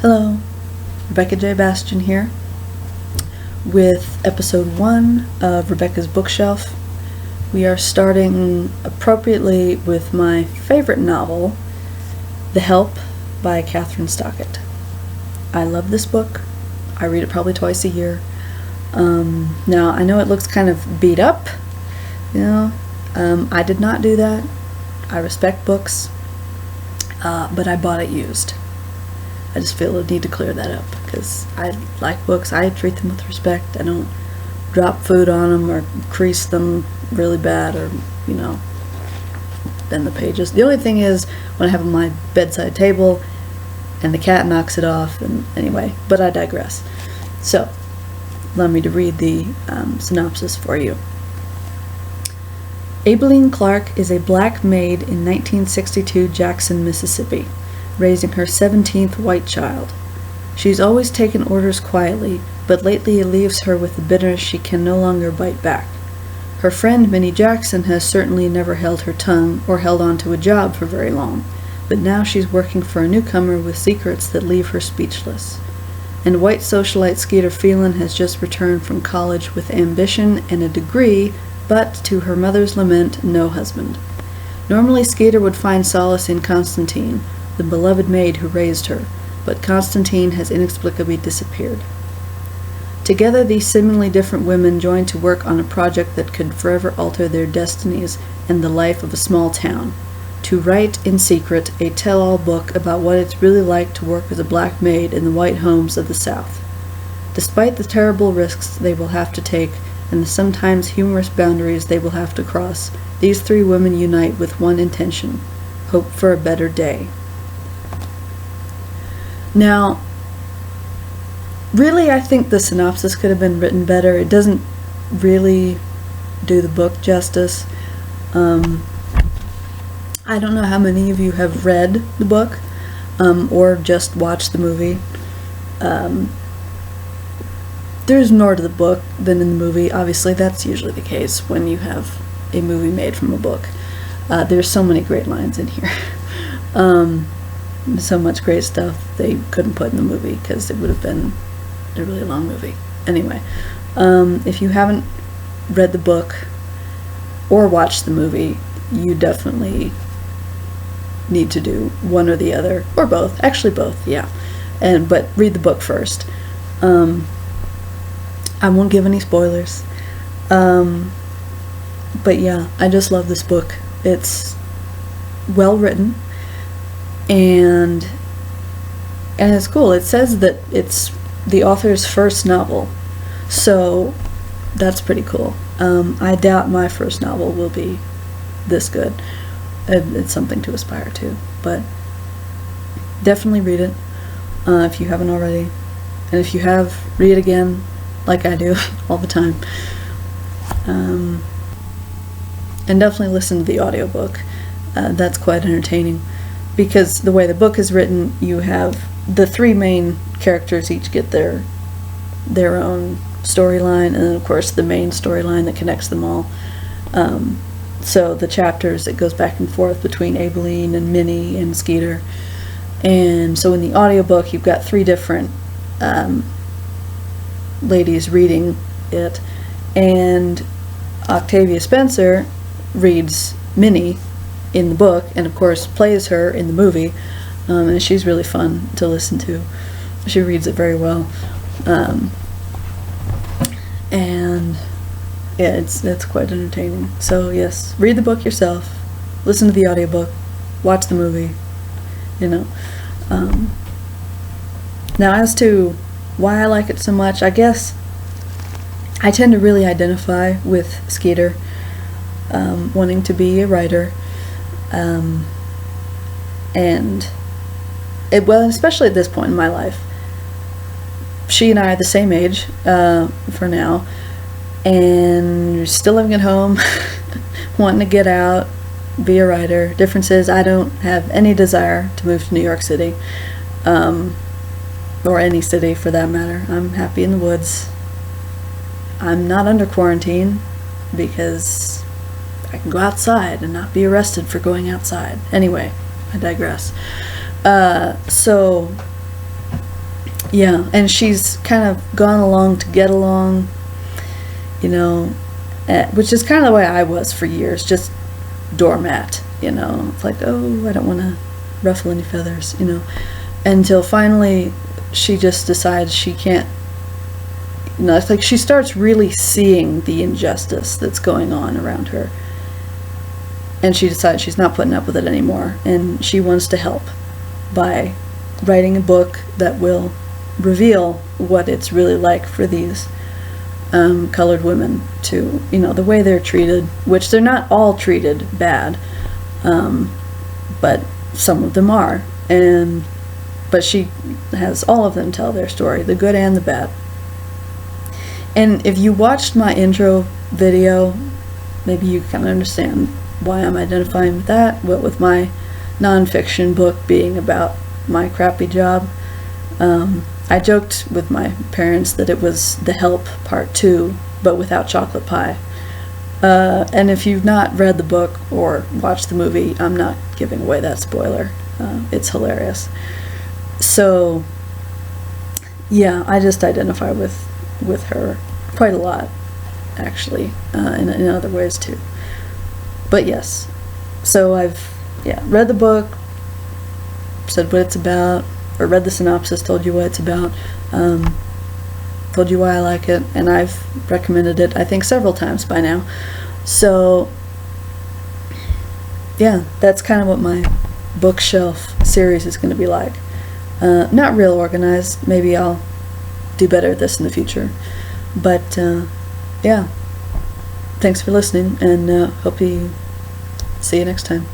Hello, Rebecca J. Bastian here with episode 1 of Rebecca's Bookshelf. We are starting appropriately with my favorite novel, The Help by Catherine Stockett. I love this book. I read it probably twice a year. Now, I know it looks kind of beat up, I did not do that. I respect books, but I bought it used. I just feel a need to clear that up because I like books. I treat them with respect. I don't drop food on them or crease them really bad or, bend the pages. The only thing is when I have it on my bedside table and the cat knocks it off, and anyway, but I digress. So, allow me to read the synopsis for you. Aibileen Clark is a black maid in 1962 Jackson, Mississippi, raising her 17th white child. She's always taken orders quietly, but lately it leaves her with a bitterness she can no longer bite back. Her friend Minnie Jackson has certainly never held her tongue or held on to a job for very long, but now she's working for a newcomer with secrets that leave her speechless. And white socialite Skeeter Phelan has just returned from college with ambition and a degree, but, to her mother's lament, no husband. Normally Skeeter would find solace in Constantine, the beloved maid who raised her, but Constantine has inexplicably disappeared. Together, these seemingly different women join to work on a project that could forever alter their destinies and the life of a small town, to write, in secret, a tell-all book about what it's really like to work as a black maid in the white homes of the South. Despite the terrible risks they will have to take and the sometimes humorous boundaries they will have to cross, these three women unite with one intention: hope for a better day. Now, really, I think the synopsis could have been written better. It doesn't really do the book justice. I don't know how many of you have read the book or just watched the movie. There's more to the book than in the movie. Obviously, that's usually the case when you have a movie made from a book. There's so many great lines in here. So much great stuff they couldn't put in the movie because it would have been a really long movie. Anyway, if you haven't read the book or watched the movie, you definitely need to do one or the other, or both. Actually both, yeah. But read the book first. I won't give any spoilers. But yeah, I just love this book. It's well written. And it's cool. It says that it's the author's first novel, so that's pretty cool. I doubt my first novel will be this good. It's something to aspire to, but definitely read it if you haven't already. And if you have, read it again, like I do all the time. And definitely listen to the audiobook. That's quite entertaining. Because the way the book is written, you have the three main characters each get their own storyline, and then of course the main storyline that connects them all. So the chapters, it goes back and forth between Aibileen and Minnie and Skeeter. And so in the audiobook, you've got three different ladies reading it, and Octavia Spencer reads Minnie in the book, and of course plays her in the movie, and she's really fun to listen to. She reads it very well, and yeah, it's quite entertaining. So yes, read the book yourself, listen to the audiobook, watch the movie. Now, as to why I like it so much, I guess I tend to really identify with Skeeter, wanting to be a writer. Especially at this point in my life, she and I are the same age for now, and we're still living at home, wanting to get out, be a writer. Difference is I don't have any desire to move to New York City, or any city for that matter. I'm happy in the woods. I'm not under quarantine because I can go outside and not be arrested for going outside. Anyway, I digress. So Yeah, and she's kind of gone along to get along, you know, which is kind of the way I was for years, just doormat, you know. It's like, oh, I don't want to ruffle any feathers, you know. Until finally she just decides she can't, you know, it's like she starts really seeing the injustice that's going on around her. And she decides she's not putting up with it anymore, and she wants to help by writing a book that will reveal what it's really like for these colored women to, you know, the way they're treated, which they're not all treated bad, but some of them are, but she has all of them tell their story, the good and the bad. And if you watched my intro video, maybe you kind of understand why I'm identifying with that, what with my nonfiction book being about my crappy job. I joked with my parents that it was The Help Part 2, but without chocolate pie. And if you've not read the book or watched the movie, I'm not giving away that spoiler. It's hilarious. So, yeah, I just identify with her quite a lot, actually, in other ways too. But yes, so I've read the book, said what it's about, or read the synopsis, told you what it's about, told you why I like it, and I've recommended it, I think, several times by now. So, yeah, that's kind of what my bookshelf series is going to be like. Not real organized. Maybe I'll do better at this in the future. But, yeah, thanks for listening, and hope you see you next time.